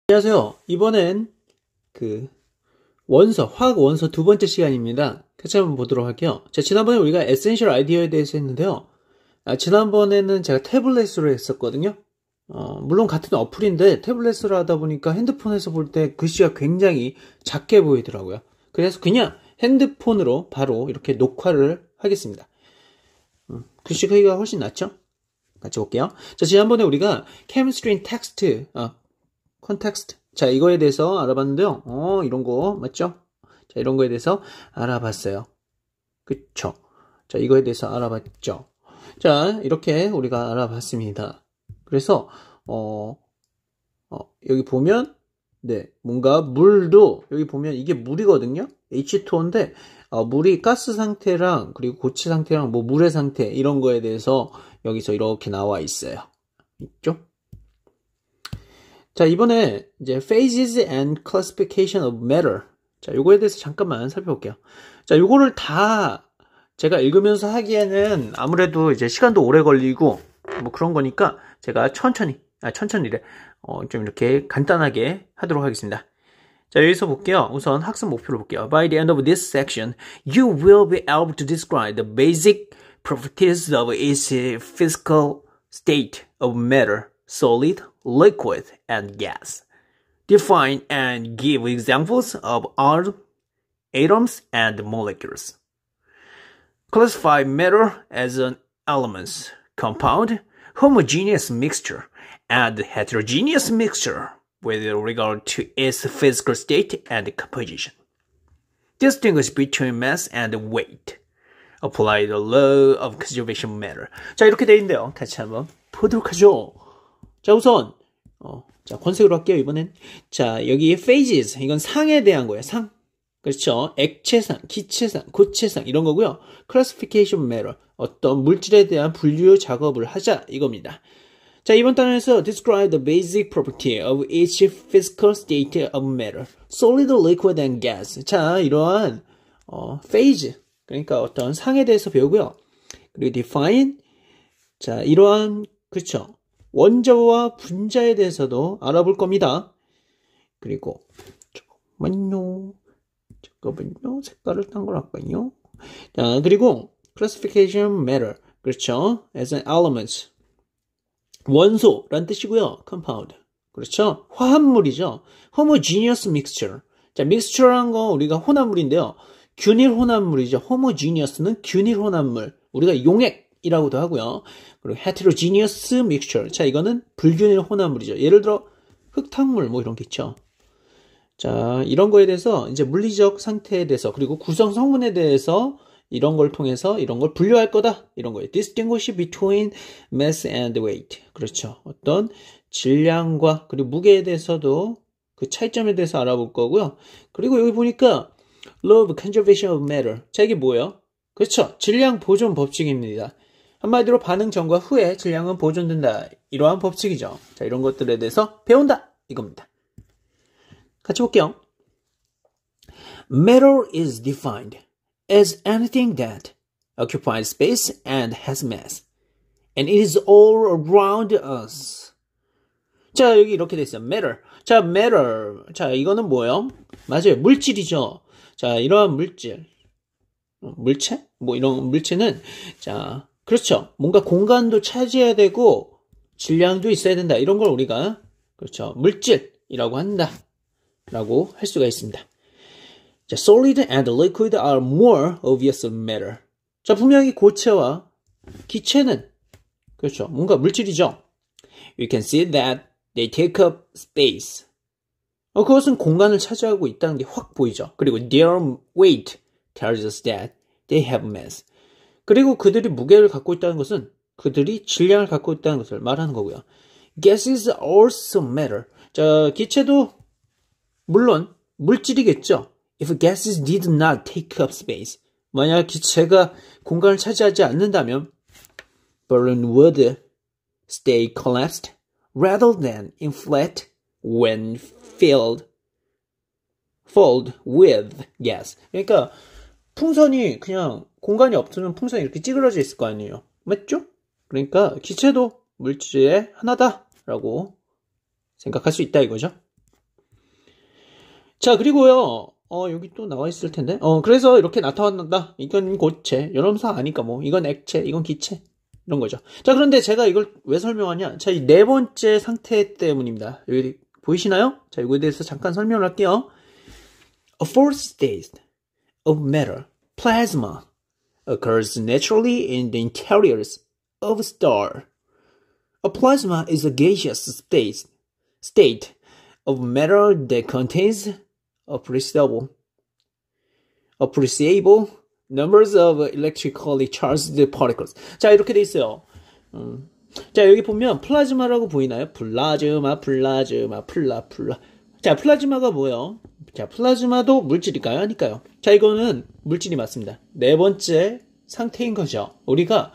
안녕하세요. 이번엔 화학 원소 두 번째 시간입니다. 같이 한번 보도록 할게요. 자, 지난번에 우리가 에센셜 아이디어에 대해서 했는데요. 지난번에는 제가 태블릿으로 했었거든요. 물론 같은 어플인데 태블릿으로 하다 보니까 핸드폰에서 볼 때 글씨가 굉장히 작게 보이더라고요. 그래서 그냥 핸드폰으로 바로 이렇게 녹화를 하겠습니다. 글씨 크기가 훨씬 낫죠? 같이 볼게요. 자, 지난번에 우리가 chemistry and text, 컨텍스트. 자, 이거에 대해서 알아봤는데요. 이런 거 맞죠? 자, 이런 거에 대해서 알아봤어요. 그쵸? 자, 이거에 대해서 알아봤죠? 자, 이렇게 우리가 알아봤습니다. 그래서 여기 보면 뭔가 물도 여기 보면 이게 물이거든요. H2O인데 물이 가스 상태랑 그리고 고체 상태랑 뭐 물의 상태 이런 거에 대해서 여기서 이렇게 나와 있어요. 있죠? 자, 이번에 이제 phases and classification of matter. 자, 요거에 대해서 잠깐만 살펴볼게요. 자, 요거를 다 제가 읽으면서 하기에는 아무래도 이제 시간도 오래 걸리고 뭐 그런 거니까 제가 천천히래. 좀 이렇게 간단하게 하도록 하겠습니다. 자, 여기서 볼게요. 우선 학습 목표를 볼게요. By the end of this section, you will be able to describe the basic properties of each physical state of matter, solid, liquid, and gas. Define and give examples of atoms and molecules. Classify matter as an elements, compound, homogeneous mixture, and heterogeneous mixture with regard to its physical state and composition. Distinguish between mass and weight. Apply the law of conservation of matter. 자, 이렇게 돼 있는데요. 같이 한번 보도록 하죠. 자, 우선 자, 권색으로 할게요, 이번엔. 자, 여기 phases, 이건 상에 대한 거예요, 상. 그렇죠. 액체상, 기체상, 고체상 이런 거고요. classification matter, 어떤 물질에 대한 분류 작업을 하자 이겁니다. 자, 이번 단원에서 describe the basic property of each physical state of matter, solid, liquid, and gas. 자, 이러한 phase, 그러니까 어떤 상에 대해서 배우고요. 그리고 define, 자, 이러한 그렇죠. 원자와 분자에 대해서도 알아볼 겁니다. 그리고 잠깐만요. 색깔을 딴 걸 할까요? 자, 그리고 classification matter, 그렇죠? as an element, 원소란 뜻이고요. compound, 그렇죠? 화합물이죠. homogeneous mixture. 자, mixture란 거 우리가 혼합물인데요. 균일 혼합물이죠. homogeneous는 균일 혼합물. 우리가 용액이라고도 하고요. 그리고 heterogeneous mixture. 자, 이거는 불균일 혼합물이죠. 예를 들어 흙탕물 뭐 이런 게 있죠. 자, 이런 거에 대해서 이제 물리적 상태에 대해서 그리고 구성 성분에 대해서 이런 걸 통해서 이런 걸 분류할 거다. 이런 거예요. Distinguish between mass and weight. 그렇죠. 어떤 질량과 그리고 무게에 대해서도 그 차이점에 대해서 알아볼 거고요. 그리고 여기 보니까 Law of Conservation of Matter. 자, 이게 뭐예요? 그렇죠. 질량 보존 법칙입니다. 한마디로 반응 전과 후에 질량은 보존된다. 이러한 법칙이죠. 자, 이런 것들에 대해서 배운다. 이겁니다. 같이 볼게요. Matter is defined as anything that occupies space and has mass. And it is all around us. 자, 여기 이렇게 돼 있어요. Matter. 자, matter. 자, 이거는 뭐예요? 맞아요. 물질이죠. 자, 이러한 물질. 물체? 뭐 이런 물체는 자, 그렇죠. 뭔가 공간도 차지해야 되고 질량도 있어야 된다. 이런 걸 우리가 그렇죠. 물질이라고 한다. 라고 할 수가 있습니다. 자, solid and liquid are more obvious matter. 자, 분명히 고체와 기체는 그렇죠. 뭔가 물질이죠. We can see that they take up space. 그것은 공간을 차지하고 있다는 게 확 보이죠. 그리고 their weight tells us that they have mass. 그리고 그들이 무게를 갖고 있다는 것은 그들이 질량을 갖고 있다는 것을 말하는 거고요. Gases also matter. 자, 기체도 물론 물질이겠죠. If gases did not take up space. 만약 기체가 공간을 차지하지 않는다면 balloon would stay collapsed rather than inflate when filled with gas. 그러니까 풍선이 그냥 공간이 없으면 풍선이 이렇게 찌그러져 있을 거 아니에요. 맞죠? 그러니까 기체도 물질의 하나다라고 생각할 수 있다 이거죠. 자, 그리고요, 여기 또 나와 있을 텐데. 그래서 이렇게 나타난다. 이건 고체. 여러분사 아니까 뭐. 이건 액체, 이건 기체. 이런 거죠. 자, 그런데 제가 이걸 왜 설명하냐? 자, 이 네 번째 상태 때문입니다. 여기 보이시나요? 자, 이거에 대해서 잠깐 설명을 할게요. A fourth state of matter, plasma, occurs naturally in the interiors of a star. A plasma is a gaseous state of matter that contains appreciable numbers of electrically charged particles. 자, 이렇게 돼 있어요. 자, 여기 보면 플라즈마라고 보이나요? 플라즈마. 자, 플라즈마가 뭐예요? 자, 플라즈마도 물질일까요? 아닐까요? 자, 이거는 물질이 맞습니다. 네 번째 상태인 거죠. 우리가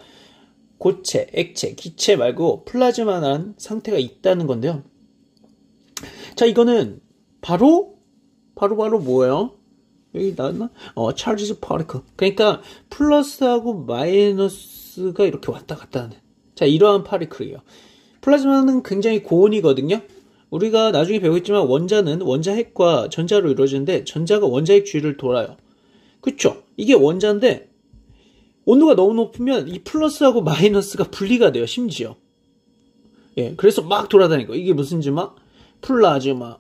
고체, 액체, 기체 말고 플라즈마란 상태가 있다는 건데요. 자, 이거는 바로 뭐예요? 여기 나왔나? charged particle. 그러니까 플러스하고 마이너스가 이렇게 왔다 갔다 하는. 자, 이러한 파리클이에요. 플라즈마는 굉장히 고온이거든요. 우리가 나중에 배우겠지만 원자는 원자핵과 전자로 이루어지는데 전자가 원자핵 주위를 돌아요. 그쵸? 이게 원자인데 온도가 너무 높으면 이 플러스하고 마이너스가 분리가 돼요. 심지어. 예, 그래서 막 돌아다니고 이게 무슨 즈마? 플라즈마.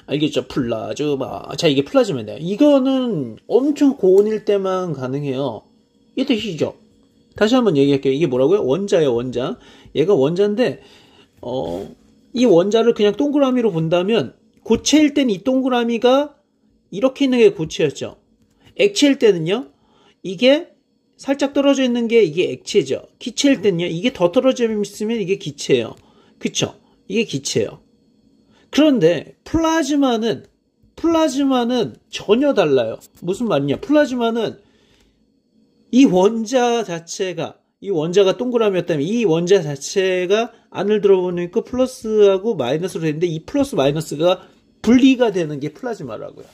알겠죠? 플라즈마. 자, 이게 플라즈마인데 이거는 엄청 고온일 때만 가능해요. 이해되시죠? 다시 한번 얘기할게요. 이게 뭐라고요? 원자예요, 원자. 얘가 원자인데 이 원자를 그냥 동그라미로 본다면 고체일 때는 이 동그라미가 이렇게 있는 게 고체였죠. 액체일 때는요. 이게 살짝 떨어져 있는 게 이게 액체죠. 기체일 때는요. 이게 더 떨어져 있으면 이게 기체예요. 그쵸? 이게 기체예요. 그런데 플라즈마는 전혀 달라요. 무슨 말이냐? 플라즈마는 이 원자가 동그라미였다면 이 원자 자체가 안을 들어보니까 플러스하고 마이너스로 되는데 이 플러스 마이너스가 분리가 되는 게 플라즈마라고요.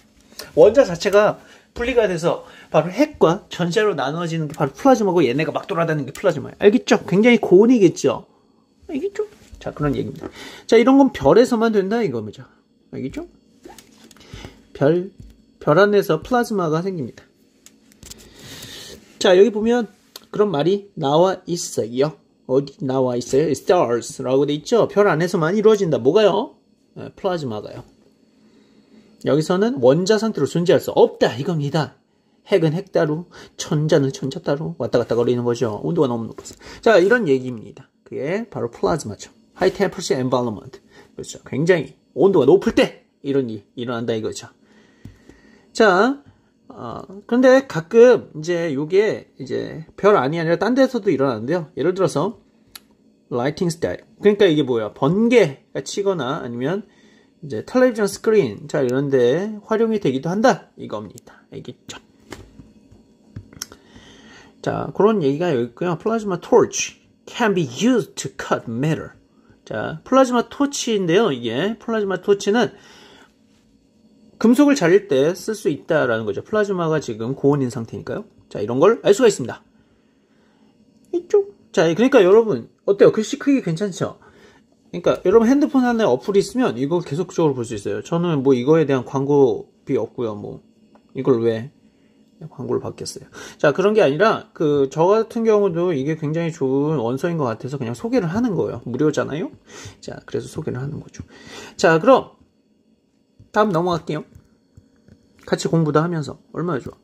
원자 자체가 분리가 돼서 바로 핵과 전자로 나눠지는 게 바로 플라즈마고 얘네가 막 돌아다니는 게 플라즈마예요. 알겠죠? 굉장히 고온이겠죠? 알겠죠? 자, 그런 얘기입니다. 자, 이런 건 별에서만 된다 이거죠. 알겠죠? 별 안에서 플라즈마가 생깁니다. 자, 여기 보면 그런 말이 나와 있어요. 어디 나와 있어요? Stars라고 돼 있죠? 별 안에서만 이루어진다. 뭐가요? 플라즈마가요. 여기서는 원자 상태로 존재할 수 없다. 이겁니다. 핵은 핵 따로, 전자는 전자 따로 왔다 갔다 거리는 거죠. 온도가 너무 높아서. 자, 이런 얘기입니다. 그게 바로 플라즈마죠. High temperature environment. 그렇죠. 굉장히 온도가 높을 때 이런 일이 일어난다 이거죠. 자, 그런데 가끔 이제 요게 이제 별 안이 아니라 딴 데서도 일어나는데요. 예를 들어서 lighting style. 그러니까 이게 뭐야? 번개가 치거나 아니면 이제 텔레비전 스크린 자 이런데 활용이 되기도 한다 이겁니다. 알겠죠? 자, 그런 얘기가 여기 있고요. 플라즈마 torch can be used to cut matter. 자, 플라즈마 토치인데요. 이게 플라즈마 토치는 금속을 자를 때 쓸 수 있다라는 거죠. 플라즈마가 지금 고온인 상태니까요. 자, 이런 걸 알 수가 있습니다. 이쪽. 자, 그러니까 여러분 어때요? 글씨 크기 괜찮죠? 그러니까 여러분 핸드폰 안에 어플이 있으면 이거 계속적으로 볼 수 있어요. 저는 뭐 이거에 대한 광고비 없고요. 뭐 이걸 왜 광고를 받겠어요. 자, 그런 게 아니라 저 같은 경우도 이게 굉장히 좋은 원서인 것 같아서 그냥 소개를 하는 거예요. 무료잖아요. 자, 그래서 소개를 하는 거죠. 자, 그럼 다음 넘어갈게요. 같이 공부도 하면서 얼마나 좋아.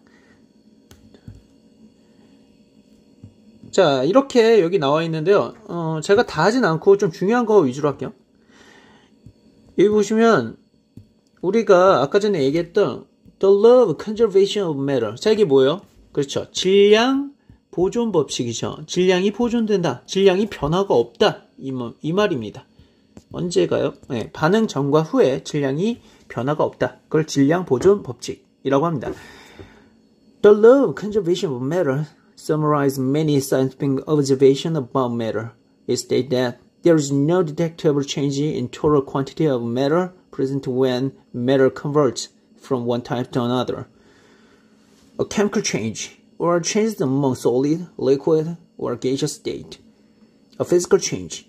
자, 이렇게 여기 나와 있는데요. 제가 다 하진 않고 좀 중요한 거 위주로 할게요. 여기 보시면 우리가 아까 전에 얘기했던 The law of conservation of matter. 자, 이게 뭐예요? 그렇죠. 질량 보존 법칙이죠. 질량이 보존된다. 질량이 변화가 없다. 이 말입니다. 언제가요? 네, 반응 전과 후에 질량이 변화가 없다. 그걸 질량 보존 법칙이라고 합니다. The law of conservation of matter summarizes many scientific observations about matter. It states that there is no detectable change in total quantity of matter present when matter converts from one type to another. A chemical change, or a change among solid, liquid, or gaseous state. A physical change.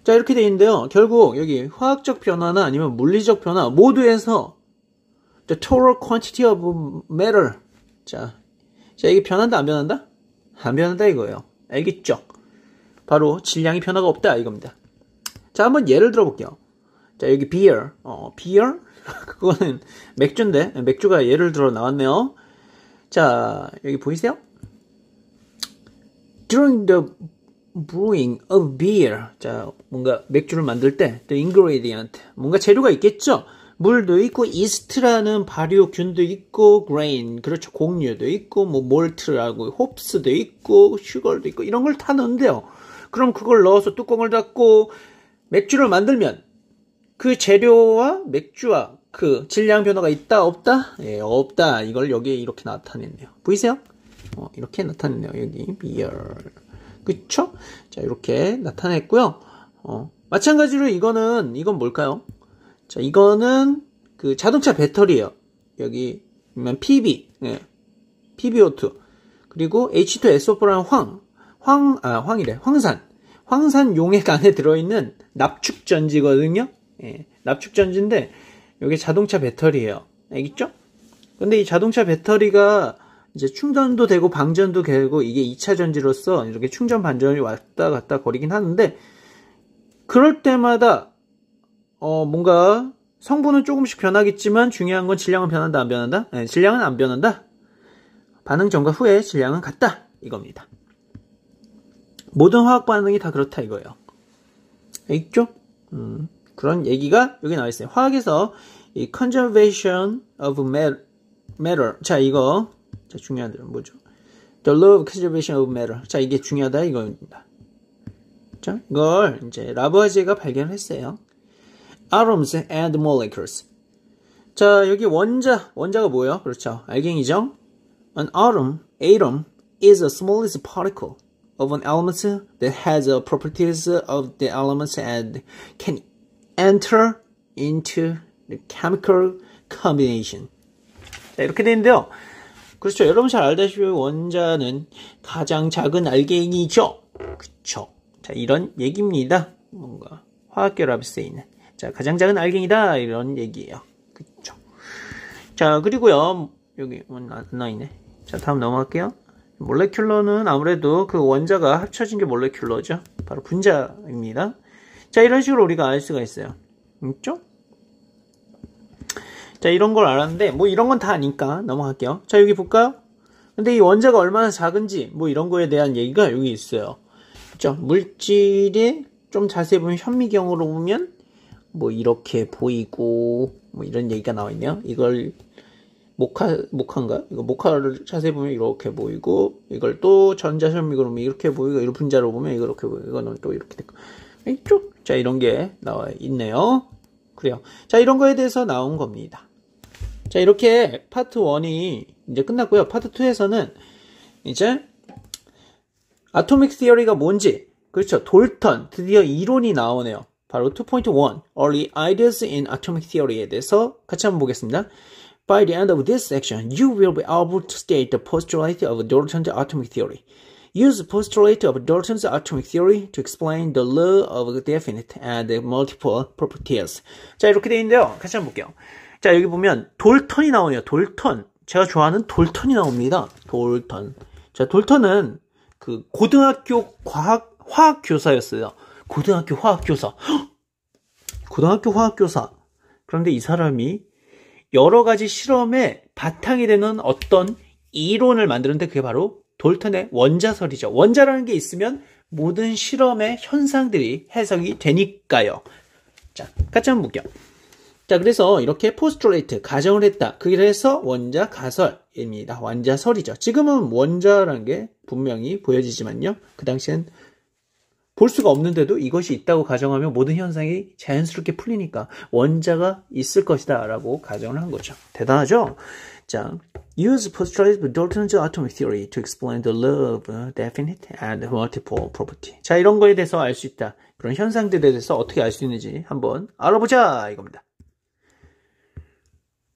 자, 이렇게 되어 있는데요. 결국 여기 화학적 변화나 아니면 물리적 변화 모두에서 the total quantity of matter. 자, 이게 변한다, 안 변한다? 안 변한다 이거예요. 알겠죠? 바로 질량이 변화가 없다 이겁니다. 자, 한번 예를 들어볼게요. 자, 여기 beer. beer? 그거는 맥주인데, 맥주가 예를 들어 나왔네요. 자, 여기 보이세요? During the brewing of beer. 자, 뭔가 맥주를 만들 때, the ingredient. 뭔가 재료가 있겠죠? 물도 있고, 이스트라는 발효균도 있고, grain. 그렇죠. 곡류도 있고, 뭐, 몰트라고, 홉스도 있고, 슈거도 있고, 이런 걸 다 넣는데요. 그럼 그걸 넣어서 뚜껑을 닫고, 맥주를 만들면, 그 재료와 맥주와 그 질량 변화가 있다, 없다? 예, 없다. 이걸 여기에 이렇게 나타냈네요. 보이세요? 이렇게 나타냈네요. 여기, beer. 그쵸? 자, 이렇게 나타냈고요. 마찬가지로 이건 뭘까요? 자, 이거는 그 자동차 배터리예요. 여기 보면 PB, 예, PbO2 그리고 H2SO4라는 황산 용액 안에 들어있는 납축전지거든요. 예, 납축전지인데 이게 자동차 배터리예요. 알겠죠? 근데 이 자동차 배터리가 이제 충전도 되고 방전도 되고 이게 2차 전지로서 이렇게 충전 반전이 왔다 갔다 거리긴 하는데 그럴 때마다 뭔가 성분은 조금씩 변하겠지만 중요한 건 질량은 변한다, 안 변한다? 네, 질량은 안 변한다. 반응 전과 후에 질량은 같다. 이겁니다. 모든 화학 반응이 다 그렇다 이거예요. 있죠? 그런 얘기가 여기 나와 있어요. 화학에서 이 conservation of matter. 자, 이거 자, 중요한 건 뭐죠? The law of conservation of matter. 자, 이게 중요하다 이겁니다. 자, 이걸 이제 라부아지에가 발견을 했어요. Atoms and molecules. 자, 여기 원자가 뭐예요? 그렇죠. 알갱이죠? An atom is the smallest particle of an element that has the properties of the elements and can enter into the chemical combination. 자, 이렇게 되는데요. 그렇죠. 여러분 잘 알다시피 원자는 가장 작은 알갱이죠. 그쵸. 자, 이런 얘기입니다. 뭔가 화학결합에서 있는. 자, 가장 작은 알갱이다. 이런 얘기예요. 그쵸. 자, 그리고요. 여기 안 나있네. 자, 다음 넘어갈게요. 몰레큘러는 아무래도 그 원자가 합쳐진 게 몰레큘러죠. 바로 분자입니다. 자, 이런 식으로 우리가 알 수가 있어요. 있죠? 자, 이런 걸 알았는데, 뭐 이런 건 다 아니까 넘어갈게요. 자, 여기 볼까요? 근데 이 원자가 얼마나 작은지, 뭐 이런 거에 대한 얘기가 여기 있어요. 그죠? 물질이 좀 자세히 보면 현미경으로 보면, 뭐 이렇게 보이고, 뭐 이런 얘기가 나와 있네요. 이걸 모카인가? 이거 모카를 자세히 보면 이렇게 보이고, 이걸 또 전자현미경으로 보면 이렇게 보이고, 이런 분자로 보면 이렇게 보이고, 이거는 또 이렇게 되고. 있죠? 자, 이런 게 나와 있네요. 그래요. 자, 이런 거에 대해서 나온 겁니다. 자, 이렇게 파트 1이 이제 끝났고요. 파트 2에서는 이제 아토믹 시어리가 뭔지, 그렇죠. 돌턴, 드디어 이론이 나오네요. 바로 2.1 Early Ideas in Atomic Theory에 대해서 같이 한번 보겠습니다. By the end of this section, you will be able to state the postulate of Dalton's atomic theory. Use the postulate of Dalton's atomic theory to explain the law of definite and multiple properties. 자, 이렇게 되어 있는데요. 같이 한번 볼게요. 자, 여기 보면 돌턴이 나오네요. 돌턴. 제가 좋아하는 돌턴이 나옵니다. 돌턴. 자, 돌턴은 그 고등학교 화학 교사였어요. 고등학교 화학 교사. 고등학교 화학 교사. 그런데 이 사람이 여러 가지 실험의 바탕이 되는 어떤 이론을 만드는데 그게 바로 돌턴의 원자설이죠. 원자라는 게 있으면 모든 실험의 현상들이 해석이 되니까요. 자, 같이 한번 볼게요. 자, 그래서 이렇게 포스트레이트, 가정을 했다. 그래서 원자 가설입니다. 원자설이죠. 지금은 원자라는 게 분명히 보여지지만요. 그 당시엔 볼 수가 없는데도 이것이 있다고 가정하면 모든 현상이 자연스럽게 풀리니까 원자가 있을 것이다 라고 가정을 한 거죠. 대단하죠? 자, use postulate of Dalton's atomic theory to explain the law of definite and multiple property. 자, 이런 거에 대해서 알 수 있다. 그런 현상들에 대해서 어떻게 알 수 있는지 한번 알아보자 이겁니다.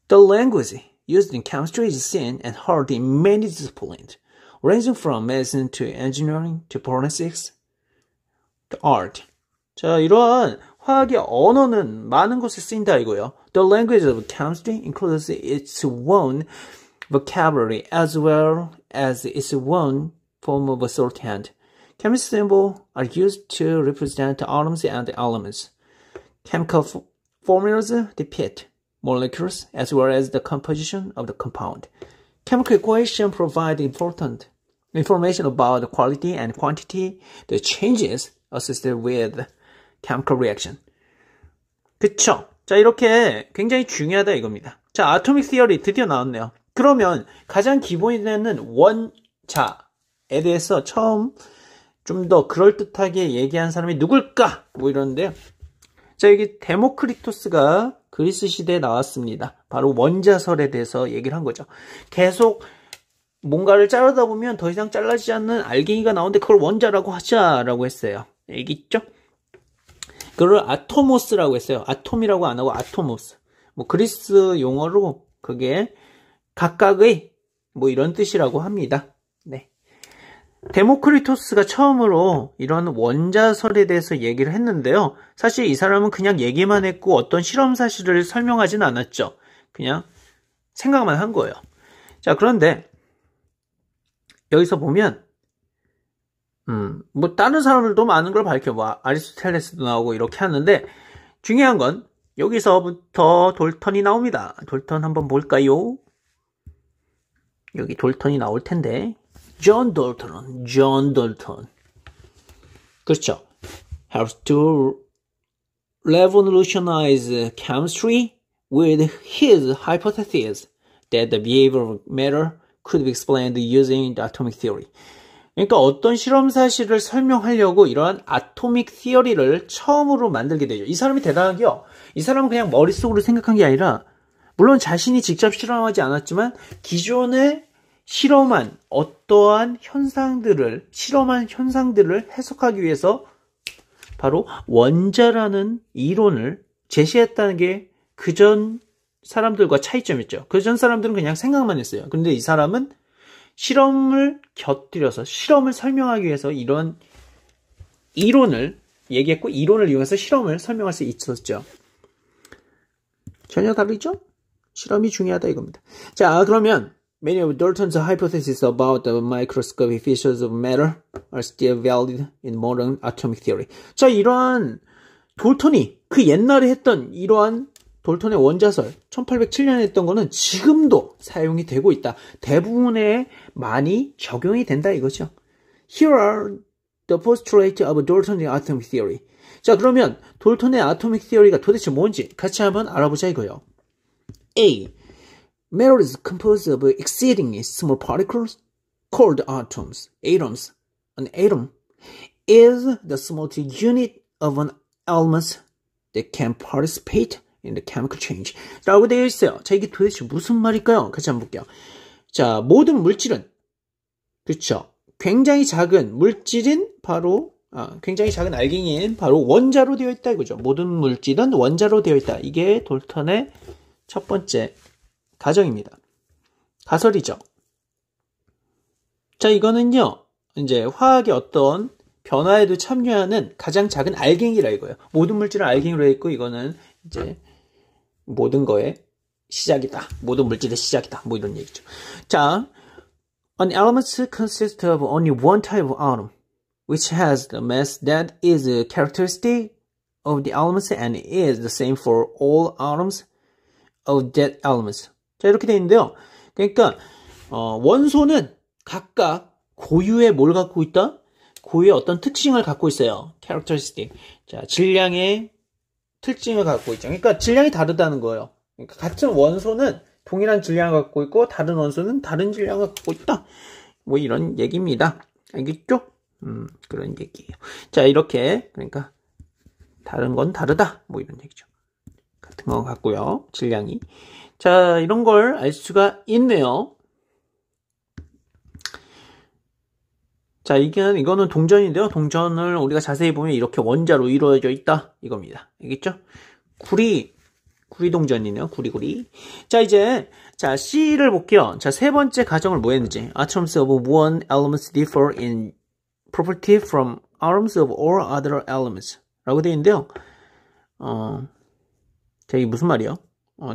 The language used in chemistry is seen and heard in many disciplines, ranging from medicine to engineering to forensics to art. 자, 이러한 화학의 언어는 많은 곳에 쓰인다 이거예요. The language of chemistry includes its own vocabulary as well as its own form of shorthand. Chemical symbols are used to represent atoms and elements. Chemical formulas depict molecules as well as the composition of the compound. Chemical equations provide important information about the quality and quantity, the changes associated with chemical reaction. 그쵸? 자, 이렇게 굉장히 중요하다 이겁니다. 자, 아토믹 시어리 드디어 나왔네요. 그러면 가장 기본이 되는 원자에 대해서 처음 좀 더 그럴듯하게 얘기한 사람이 누굴까? 뭐 이러는데요. 자, 여기 데모크리토스가 그리스 시대에 나왔습니다. 바로 원자설에 대해서 얘기를 한 거죠. 계속 뭔가를 자르다 보면 더 이상 잘라지지 않는 알갱이가 나오는데 그걸 원자라고 하자라고 했어요. 얘기 있죠? 그걸 아토모스라고 했어요. 아톰이라고 안 하고 아토모스. 뭐 그리스 용어로 그게 각각의 뭐 이런 뜻이라고 합니다. 네. 데모크리토스가 처음으로 이런 원자설에 대해서 얘기를 했는데요. 사실 이 사람은 그냥 얘기만 했고 어떤 실험 사실을 설명하지는 않았죠. 그냥 생각만 한 거예요. 자, 그런데 여기서 보면 뭐 다른 사람들도 많은 걸 밝혀 뭐 아리스토텔레스도 나오고 이렇게 하는데 중요한 건 여기서부터 돌턴이 나옵니다. 돌턴 한번 볼까요? 여기 돌턴이 나올 텐데 존 돌턴 그렇죠. helps to revolutionize chemistry with his hypothesis that the behavior of matter could be explained using the atomic theory. 그러니까 어떤 실험 사실을 설명하려고 이러한 아토믹 티어리를 처음으로 만들게 되죠. 이 사람이 대단하게요. 이 사람은 그냥 머릿속으로 생각한 게 아니라 물론 자신이 직접 실험하지 않았지만 기존에 실험한 어떠한 실험한 현상들을 해석하기 위해서 바로 원자라는 이론을 제시했다는 게 그전 사람들과 차이점이었죠. 그전 사람들은 그냥 생각만 했어요. 그런데 이 사람은 실험을 곁들여서 실험을 설명하기 위해서 이런 이론을 얘기했고 이론을 이용해서 실험을 설명할 수 있었죠. 전혀 다르죠? 실험이 중요하다 이겁니다. 자, 그러면 many of Dalton's hypotheses about the microscopic features of matter are still valid in modern atomic theory. 자, 이러한 돌턴이 그 옛날에 했던 이러한 돌턴의 원자설 1807년에 했던 거는 지금도 사용이 되고 있다. 대부분에 많이 적용이 된다 이거죠. Here are the postulates of Dalton's atomic theory. 자, 그러면 돌턴의 atomic theory가 도대체 뭔지 같이 한번 알아보자 이거요. A. Matter is composed of exceedingly small particles called atoms. Atoms. An atom is the smallest unit of an element that can participate in the chemical change. 라고 되어 있어요. 자, 이게 도대체 무슨 말일까요? 같이 한번 볼게요. 자, 모든 물질은, 그렇죠. 굉장히 작은 물질인 바로, 굉장히 작은 알갱이인 바로 원자로 되어 있다 이거죠. 모든 물질은 원자로 되어 있다. 이게 돌턴의 첫 번째 가정입니다. 가설이죠. 자, 이거는요, 이제 화학의 어떤 변화에도 참여하는 가장 작은 알갱이라 이거예요. 모든 물질은 알갱이로 되어 있고, 이거는 이제 모든 거의 시작이다. 모든 물질의 시작이다. 뭐 이런 얘기죠. 자, an element consists of only one type of atom, which has the mass that is characteristic of the elements and is the same for all atoms of that element. 자, 이렇게 되어 있는데요. 그러니까 원소는 각각 고유의 뭘 갖고 있다? 고유의 어떤 특징을 갖고 있어요. characteristic. 자, 질량의 특징을 갖고 있죠. 그러니까 질량이 다르다는 거예요. 그러니까 같은 원소는 동일한 질량을 갖고 있고 다른 원소는 다른 질량을 갖고 있다. 뭐 이런 얘기입니다. 알겠죠? 그런 얘기예요. 자, 이렇게 그러니까 다른 건 다르다. 뭐 이런 얘기죠. 같은 거 같고요. 질량이. 자, 이런 걸 알 수가 있네요. 자, 이거는 동전인데요. 동전을 우리가 자세히 보면 이렇게 원자로 이루어져 있다. 이겁니다. 알겠죠? 구리 동전이네요. 구리. 자, 이제, 자, C를 볼게요. 자, 세 번째 가정을 뭐 했는지. Atoms of one elements differ in property from atoms of all other elements. 라고 되어 있는데요. 자, 이게 무슨 말이에요?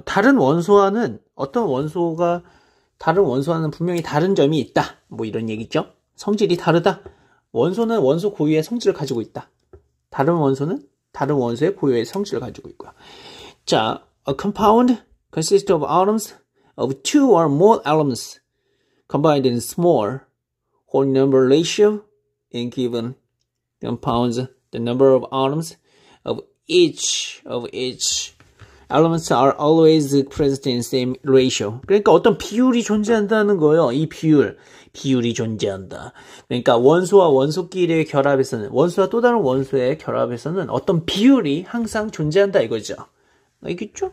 다른 원소와는 어떤 원소가 다른 원소와는 분명히 다른 점이 있다. 뭐 이런 얘기죠. 성질이 다르다. 원소는 원소 고유의 성질을 가지고 있다. 다른 원소는 다른 원소의 고유의 성질을 가지고 있고요. 자, a compound consists of atoms of two or more elements combined in small whole number ratio in given compounds. The number of atoms of each elements are always present in same ratio. 그러니까 어떤 비율이 존재한다는 거예요. 이 비율이 존재한다. 그러니까 원소와 원소끼리의 결합에서는, 원소와 또 다른 원소의 결합에서는 어떤 비율이 항상 존재한다 이거죠. 알겠죠?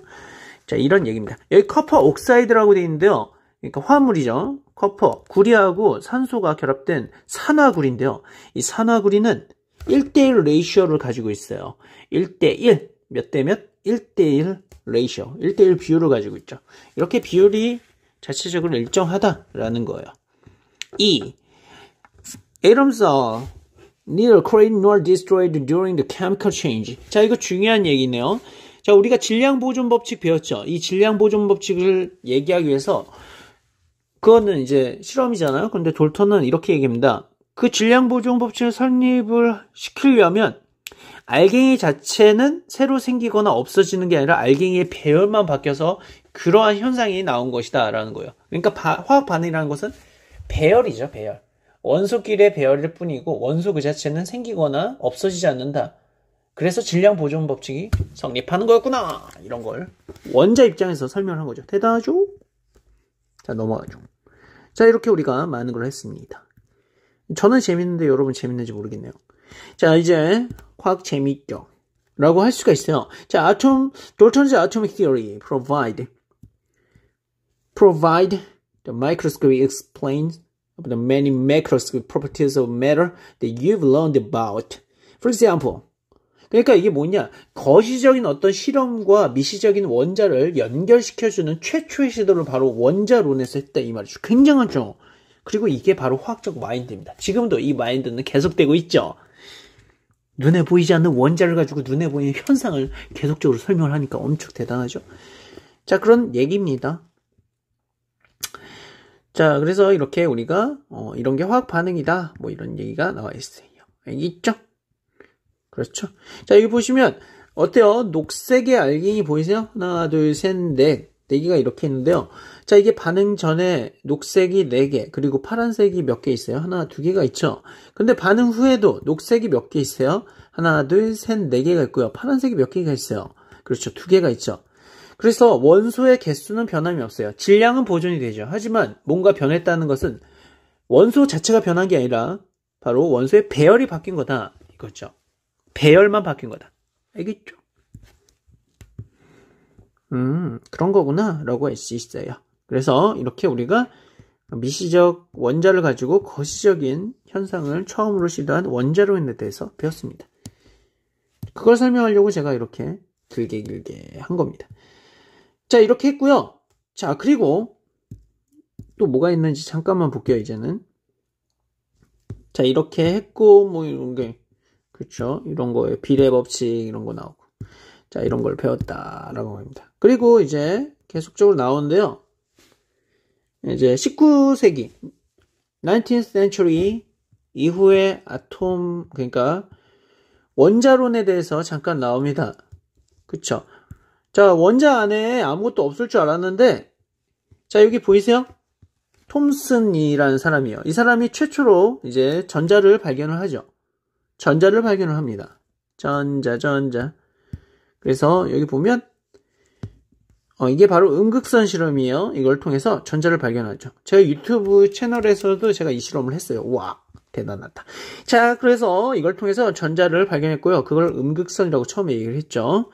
자, 이런 얘기입니다. 여기 커퍼 옥사이드라고 되어 있는데요. 그러니까 화물이죠. 커퍼, 구리하고 산소가 결합된 산화구리인데요. 이 산화구리는 1대1 레이셔를 가지고 있어요. 1대1. 몇 대 몇? 1대1 레이셔. 1대1 비율을 가지고 있죠. 이렇게 비율이 자체적으로 일정하다라는 거예요. Atoms are neither created nor destroyed during the chemical change. 자, 이거 중요한 얘기네요. 자, 우리가 질량 보존 법칙 배웠죠. 이 질량 보존 법칙을 얘기하기 위해서 그거는 이제 실험이잖아요. 근데 돌턴은 이렇게 얘기합니다. 그 질량 보존 법칙을 설립을 시키려면 알갱이 자체는 새로 생기거나 없어지는 게 아니라 알갱이의 배열만 바뀌어서 그러한 현상이 나온 것이다 라는 거예요. 그러니까 화학 반응이라는 것은 배열이죠. 배열. 원소끼리의 배열일 뿐이고 원소 그 자체는 생기거나 없어지지 않는다. 그래서 질량 보존 법칙이 성립하는 거였구나. 이런 걸 원자 입장에서 설명한 거죠. 대단하죠? 자, 넘어가죠. 자, 이렇게 우리가 많은 걸 했습니다. 저는 재밌는데 여러분 재밌는지 모르겠네요. 자, 이제 화학 재미있죠? 라고 할 수가 있어요. 자, Dalton's atomic theory provide the microscopic explains the many macroscopic properties of matter that you've learned about. For example, 그러니까 이게 뭐냐? 거시적인 어떤 실험과 미시적인 원자를 연결시켜주는 최초의 시도를 바로 원자론에서 했다 이 말이죠. 굉장하죠? 그리고 이게 바로 화학적 마인드입니다. 지금도 이 마인드는 계속되고 있죠. 눈에 보이지 않는 원자를 가지고 눈에 보이는 현상을 계속적으로 설명을 하니까 엄청 대단하죠. 자, 그런 얘기입니다. 자, 그래서 이렇게 우리가 이런 게 화학 반응이다 뭐 이런 얘기가 나와 있어요. 알겠죠? 그렇죠. 자, 여기 보시면 어때요? 녹색의 알갱이 보이세요? 하나, 둘, 셋, 넷. 4개가 이렇게 있는데요. 자, 이게 반응 전에 녹색이 4개, 그리고 파란색이 몇 개 있어요? 하나, 2개가 있죠. 근데 반응 후에도 녹색이 몇 개 있어요? 하나, 둘, 셋, 4개가 있고요. 파란색이 몇 개가 있어요? 그렇죠. 2개가 있죠. 그래서 원소의 개수는 변함이 없어요. 질량은 보존이 되죠. 하지만 뭔가 변했다는 것은 원소 자체가 변한 게 아니라 바로 원소의 배열이 바뀐 거다. 이거죠. 배열만 바뀐 거다. 알겠죠? 그런 거구나 라고 할 수 있어요. 그래서 이렇게 우리가 미시적 원자를 가지고 거시적인 현상을 처음으로 시도한 원자론에 대해서 배웠습니다. 그걸 설명하려고 제가 이렇게 길게 한 겁니다. 자, 이렇게 했고요. 자, 그리고 또 뭐가 있는지 잠깐만 볼게요. 이제는 자, 이렇게 했고 뭐 이런 게 그렇죠. 이런 거에 비례 법칙 이런 거 나오고 자, 이런 걸 배웠다라고 합니다. 그리고 이제 계속적으로 나오는데요. 이제 19세기 19th century 이후에 아톰 그러니까 원자론에 대해서 잠깐 나옵니다. 그쵸? 자, 원자 안에 아무것도 없을 줄 알았는데 자, 여기 보이세요? 톰슨이라는 사람이에요. 이 사람이 최초로 이제 전자를 발견을 하죠. 전자를 발견을 합니다. 전자. 그래서 여기 보면 이게 바로 음극선 실험이에요. 이걸 통해서 전자를 발견하죠. 제가 유튜브 채널에서도 제가 이 실험을 했어요. 와, 대단하다. 자, 그래서 이걸 통해서 전자를 발견했고요. 그걸 음극선이라고 처음에 얘기를 했죠.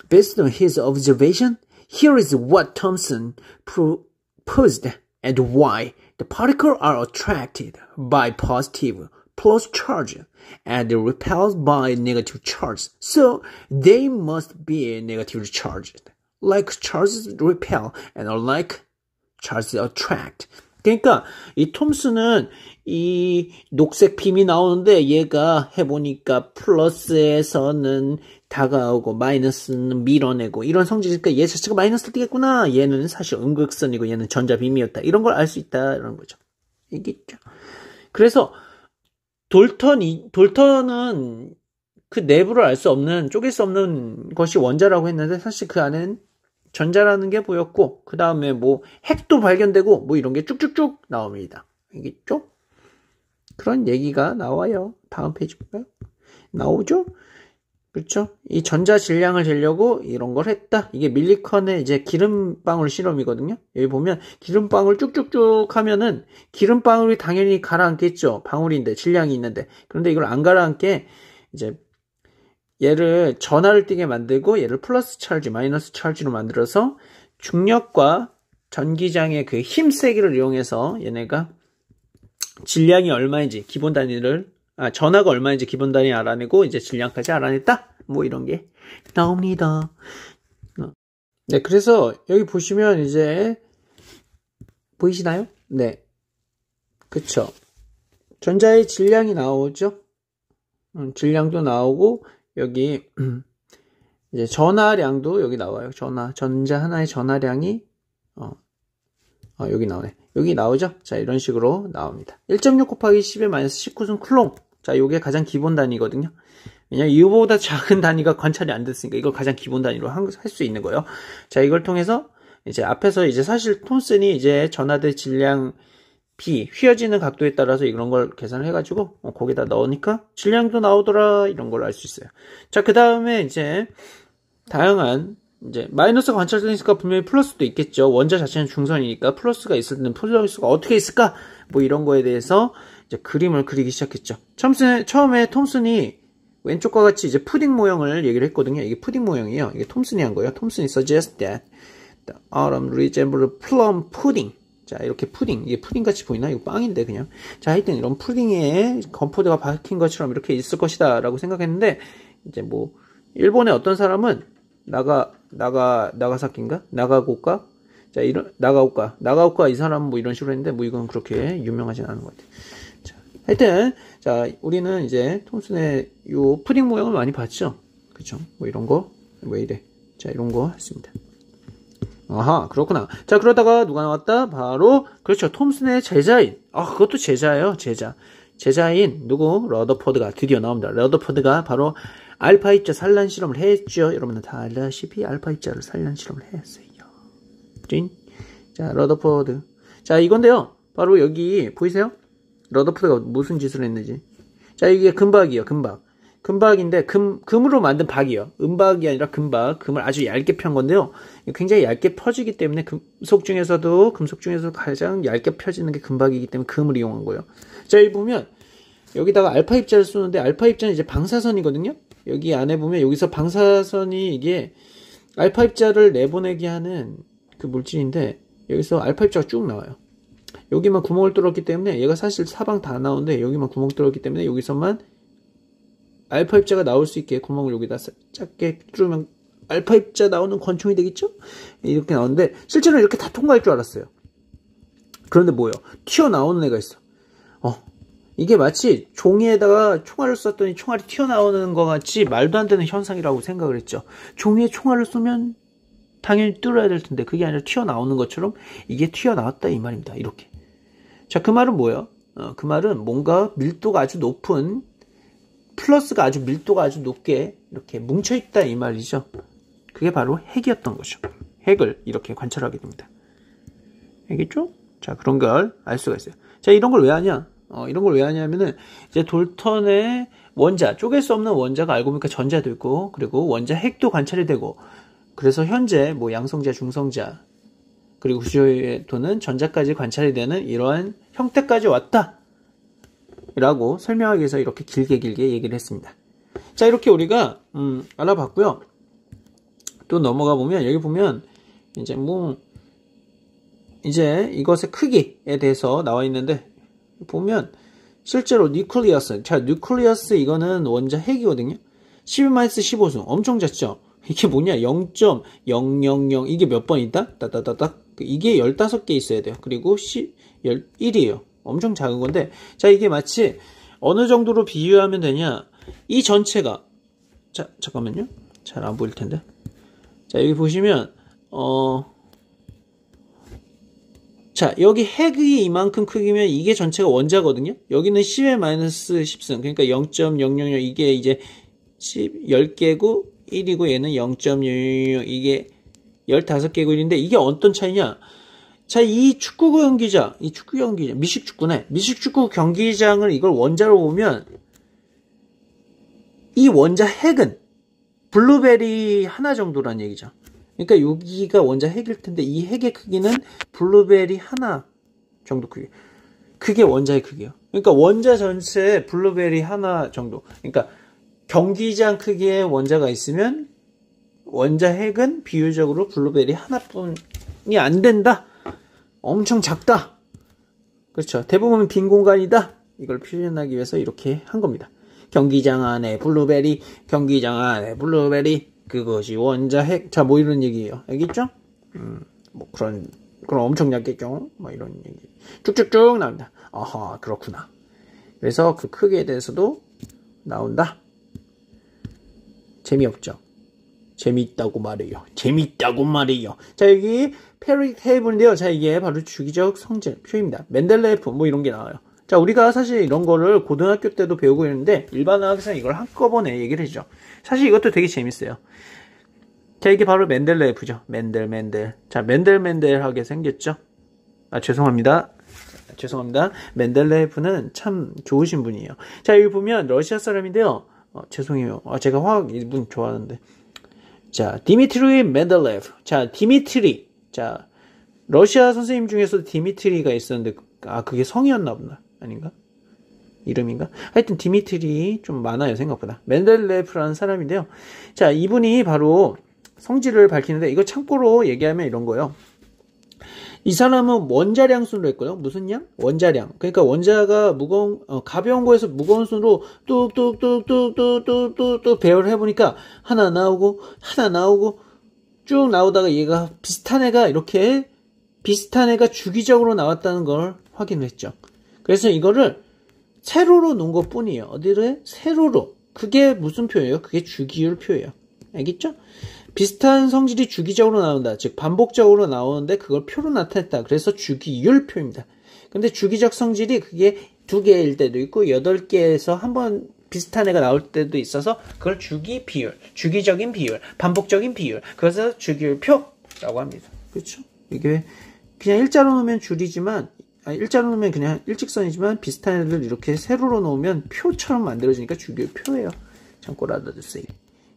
Based on his observation, here is what Thomson proposed and why the particles are attracted by positive plus charge and repelled by negative charge. So they must be negatively charged. Like charges repel and unlike charges attract. 그러니까 이 톰슨은 이 녹색 빔이 나오는데 얘가 해보니까 플러스에서는 다가오고 마이너스는 밀어내고 이런 성질이니까 얘 자체가 마이너스를 띠겠구나. 얘는 사실 음극선이고 얘는 전자비미였다. 이런 걸 알 수 있다. 이런 거죠. 이게 있죠. 그래서 돌턴은 그 내부를 알 수 없는, 쪼갤 수 없는 것이 원자라고 했는데 사실 그 안에는 전자라는 게 보였고 그 다음에 뭐 핵도 발견되고 뭐 이런 게 쭉쭉쭉 나옵니다. 알겠죠? 그런 얘기가 나와요. 다음 페이지 볼까요? 나오죠? 그렇죠? 이 전자 질량을 재려고 이런 걸 했다. 이게 밀리컨의 이제 기름방울 실험이거든요. 여기 보면 기름방울 쭉쭉쭉 하면은 기름방울이 당연히 가라앉겠죠. 방울인데 질량이 있는데. 그런데 이걸 안 가라앉게 이제 얘를 전하를 띠게 만들고 얘를 플러스 찰지, 마이너스 찰지로 만들어서 중력과 전기장의 그 힘세기를 이용해서 얘네가 질량이 얼마인지 기본 단위를 전하가 얼마인지 기본 단위 알아내고 이제 질량까지 알아냈다. 뭐 이런 게 나옵니다. 네, 그래서 여기 보시면 이제 보이시나요? 네, 그쵸. 전자의 질량이 나오죠. 질량도 나오고 여기 이제 전하량도 여기 나와요. 전자 하나의 전하량이 여기 나오네. 여기 나오죠? 자, 이런 식으로 나옵니다. 1.6 곱하기 10의 마이너스 19승 쿨롱. 자, 요게 가장 기본 단위거든요. 왜냐면 이거보다 작은 단위가 관찰이 안 됐으니까 이걸 가장 기본 단위로 할 수 있는 거예요. 자, 이걸 통해서 이제 앞에서 이제 사실 톰슨이 이제 전하대 질량 B, 휘어지는 각도에 따라서 이런 걸 계산을 해가지고 거기다 넣으니까 질량도 나오더라. 이런 걸 알 수 있어요. 자, 그 다음에 이제 다양한 이제 마이너스가 관찰되니까 분명히 플러스도 있겠죠. 원자 자체는 중선이니까 플러스가 있을 때는 플러스가 어떻게 있을까? 뭐 이런 거에 대해서 이제 그림을 그리기 시작했죠. 처음에 톰슨이 왼쪽과 같이 이제 푸딩 모형을 얘기를 했거든요. 이게 푸딩 모형이에요. 이게 톰슨이 한 거예요. 톰슨이 suggest that the atom resembles plum pudding. 자, 이렇게 푸딩. 이게 푸딩 같이 보이나? 이거 빵인데 그냥. 자, 하여튼 이런 푸딩에 건포도가 박힌 것처럼 이렇게 있을 것이다 라고 생각했는데 이제 뭐 일본의 어떤 사람은 나가사키인가? 나가고카? 자, 나가오카 이 사람 뭐 이런 식으로 했는데 뭐 이건 그렇게 유명하진 않은 것 같아요. 자, 하여튼 자, 우리는 이제 톰슨의 요 푸딩 모양을 많이 봤죠. 그쵸? 뭐 이런 거 왜 이래? 자, 이런 거 했습니다. 아하, 그렇구나. 자, 그러다가 누가 나왔다? 바로 그렇죠. 톰슨의 제자인. 그것도 제자예요. 제자인 누구? 러더포드가 드디어 나옵니다. 러더포드가 바로 알파 입자 산란 실험을 했죠. 여러분들 다 알다시피 알파 입자를 산란 실험을 했어요. 자, 러더포드. 자, 이건데요. 바로 여기 보이세요? 러더포드가 무슨 짓을 했는지. 자, 이게 금박이에요. 금박인데 금으로 만든 박이에요. 은박이 아니라 금을 아주 얇게 편 건데요. 굉장히 얇게 펴지기 때문에 금속 중에서도 가장 얇게 펴지는 게 금박이기 때문에 금을 이용한 거예요. 자, 여기 보면 여기다가 알파 입자를 쏘는데 알파 입자는 이제 방사선이거든요. 여기 안에 보면 여기서 방사선이 이게 알파 입자를 내보내게 하는 그 물질인데 여기서 알파 입자가 쭉 나와요. 여기만 구멍을 뚫었기 때문에 얘가 사실 사방 다 나오는데 여기만 구멍 뚫었기 때문에 여기서만 알파 입자가 나올 수 있게 구멍을 여기다 작게 뚫으면 알파 입자 나오는 권총이 되겠죠? 이렇게 나오는데 실제로 이렇게 다 통과할 줄 알았어요. 그런데 뭐예요? 튀어나오는 애가 있어. 이게 마치 종이에다가 총알을 쐈더니 총알이 튀어나오는 것 같이 말도 안 되는 현상이라고 생각을 했죠. 종이에 총알을 쏘면 당연히 뚫어야 될 텐데 그게 아니라 튀어나오는 것처럼 이게 튀어나왔다 이 말입니다. 이렇게. 자, 그 말은 뭐예요? 그 말은 뭔가 밀도가 아주 높은 플러스가 아주 밀도가 아주 높게 이렇게 뭉쳐있다 이 말이죠. 그게 바로 핵이었던 거죠. 핵을 이렇게 관찰하게 됩니다. 알겠죠? 자, 그런 걸 알 수가 있어요. 자, 이런 걸 왜 하냐? 이런 걸 왜 하냐면은 이제 돌턴의 원자, 쪼갤 수 없는 원자가 알고 보니까 전자도 있고 그리고 원자 핵도 관찰이 되고 그래서 현재 뭐 양성자, 중성자 그리고 구조도는 전자까지 관찰이 되는 이러한 형태까지 왔다 라고 설명하기 위해서 이렇게 길게 얘기를 했습니다. 자, 이렇게 우리가 알아봤고요. 또 넘어가 보면 여기 보면 이제 이것의 크기에 대해서 나와 있는데 보면 실제로 뉴클리어스, 자, 뉴클리어스 이거는 원자 핵이거든요. 12-15수 엄청 작죠. 이게 뭐냐? 0.000 이게 몇 번 있다? 따따따따 이게 15개 있어야 돼요. 그리고 1이에요. 엄청 작은 건데, 자, 이게 마치 어느 정도로 비유하면 되냐? 이 전체가, 자, 잠깐만요. 잘 안 보일 텐데. 자, 여기 보시면, 자, 여기 핵이 이만큼 크기면 이게 전체가 원자거든요? 여기는 10의 마이너스 10승. 그러니까 0.000, 이게 이제 10개고 1이고 얘는 0.000, 이게 15개고 1인데 이게 어떤 차이냐? 자, 이 축구 경기장, 미식 축구네. 미식 축구 경기장을 이걸 원자로 보면 이 원자 핵은 블루베리 하나 정도란 얘기죠. 그러니까 여기가 원자 핵일 텐데 이 핵의 크기는 블루베리 하나 정도 크기. 그게 원자의 크기예요. 그러니까 원자 전체에 블루베리 하나 정도. 그러니까 경기장 크기의 원자가 있으면 원자 핵은 비율적으로 블루베리 하나뿐이 안 된다. 엄청 작다. 그렇죠. 대부분 빈 공간이다. 이걸 표현하기 위해서 이렇게 한 겁니다. 경기장 안에 블루베리, 경기장 안에 블루베리, 그것이 원자 핵. 자, 뭐 이런 얘기예요. 알겠죠? 뭐 그럼 엄청나겠죠? 뭐 이런 얘기. 쭉쭉쭉 나옵니다. 아하, 그렇구나. 그래서 그 크기에 대해서도 나온다. 재미없죠? 재미있다고 말해요. 재미있다고 말해요. 자, 여기 페리 테이블인데요. 자, 이게 바로 주기적 성질 표입니다. 멘델레예프 뭐 이런 게 나와요. 자, 우리가 사실 이런 거를 고등학교 때도 배우고 있는데 일반 학생은 이걸 한꺼번에 얘기를 해주죠. 사실 이것도 되게 재밌어요. 자, 이게 바로 멘델레예프죠. 맨델. 자, 맨델하게 생겼죠. 아, 죄송합니다. 멘델레예프는 참 좋으신 분이에요. 자, 여기 보면 러시아 사람인데요. 죄송해요. 제가 화학 이분 좋아하는데. 자, 디미트리 멘델레프. 자, 디미트리. 자, 러시아 선생님 중에서 디미트리가 있었는데, 그게 성이었나 보다. 아닌가? 이름인가? 하여튼 디미트리 좀 많아요, 생각보다. 멘델레프라는 사람인데요. 자, 이분이 바로 성질을 밝히는데, 이거 참고로 얘기하면 이런 거예요. 이 사람은 원자량 순으로 했고요. 무슨 양? 원자량. 그러니까 원자가 가벼운 거에서 무거운 순으로 뚝뚝뚝뚝뚝뚝뚝 배열을 해보니까 하나 나오고 쭉 나오다가 얘가 비슷한 애가 주기적으로 나왔다는 걸 확인을 했죠. 그래서 이거를 세로로 놓은 것 뿐이에요. 어디를? 세로로. 그게 무슨 표예요? 그게 주기율 표예요. 알겠죠? 비슷한 성질이 주기적으로 나온다. 즉 반복적으로 나오는데 그걸 표로 나타냈다. 그래서 주기율 표입니다. 근데 주기적 성질이 그게 2개일 때도 있고 8개에서 한번 비슷한 애가 나올 때도 있어서 그걸 주기 비율, 주기적인 비율, 반복적인 비율. 그래서 주기율 표라고 합니다. 그렇죠? 이게 그냥 일자로 놓으면 줄이지만 일자로 놓으면 그냥 일직선이지만 비슷한 애들 이렇게 세로로 놓으면 표처럼 만들어지니까 주기율 표예요. 참고로 알아두세요.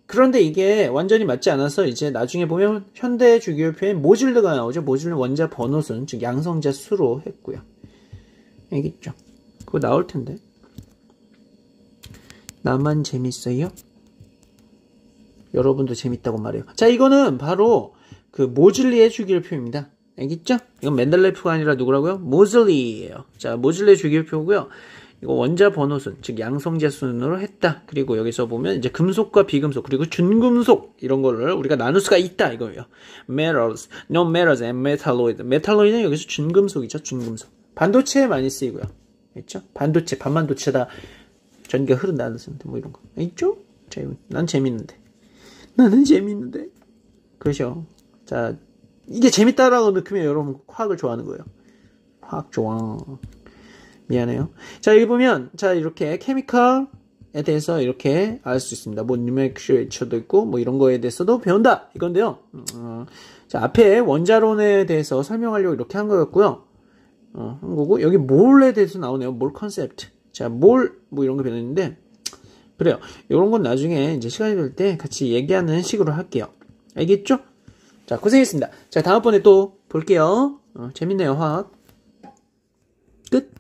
그런데 이게 완전히 맞지 않아서 이제 나중에 보면 현대 주기율표에 모듈드가 나오죠. 모듈드 원자 번호순, 즉 양성자 수로 했고요. 알겠죠? 그거 나올 텐데. 나만 재밌어요? 여러분도 재밌다고 말해요. 자, 이거는 바로 그 모즐리의 주기율표입니다. 알겠죠? 이건 멘델레프가 아니라 누구라고요? 모즐리예요. 자, 모즐리의 주기율표고요. 이거 원자 번호순, 즉 양성자 순으로 했다. 그리고 여기서 보면 이제 금속과 비금속, 그리고 준금속 이런 거를 우리가 나눌 수가 있다 이거예요. metals, no metals and metalloid. metalloid는 여기서 준금속이죠. 준금속. 반도체에 많이 쓰이고요. 있죠? 반도체, 반만도체다. 전기가 흐른다는 뜻인데 뭐 이런 거. 있죠? 난 재밌는데. 나는 재밌는데. 그렇죠. 자, 이게 재밌다라고 느끼면 여러분 화학을 좋아하는 거예요. 화학 좋아. 미안해요. 자, 여기 보면, 자, 이렇게 케미칼에 대해서 이렇게 알 수 있습니다. 뭐, 뉴메크처도 있고, 뭐, 이런 거에 대해서도 배운다! 이건데요. 자, 앞에 원자론에 대해서 설명하려고 이렇게 한 거였고요. 한 거고, 여기 몰에 대해서 나오네요. 몰 컨셉트. 자, 몰, 뭐, 이런 거 배웠는데, 그래요. 이런 건 나중에 이제 시간이 될 때 같이 얘기하는 식으로 할게요. 알겠죠? 자, 고생했습니다. 자, 다음번에 또 볼게요. 재밌네요, 화학. 끝.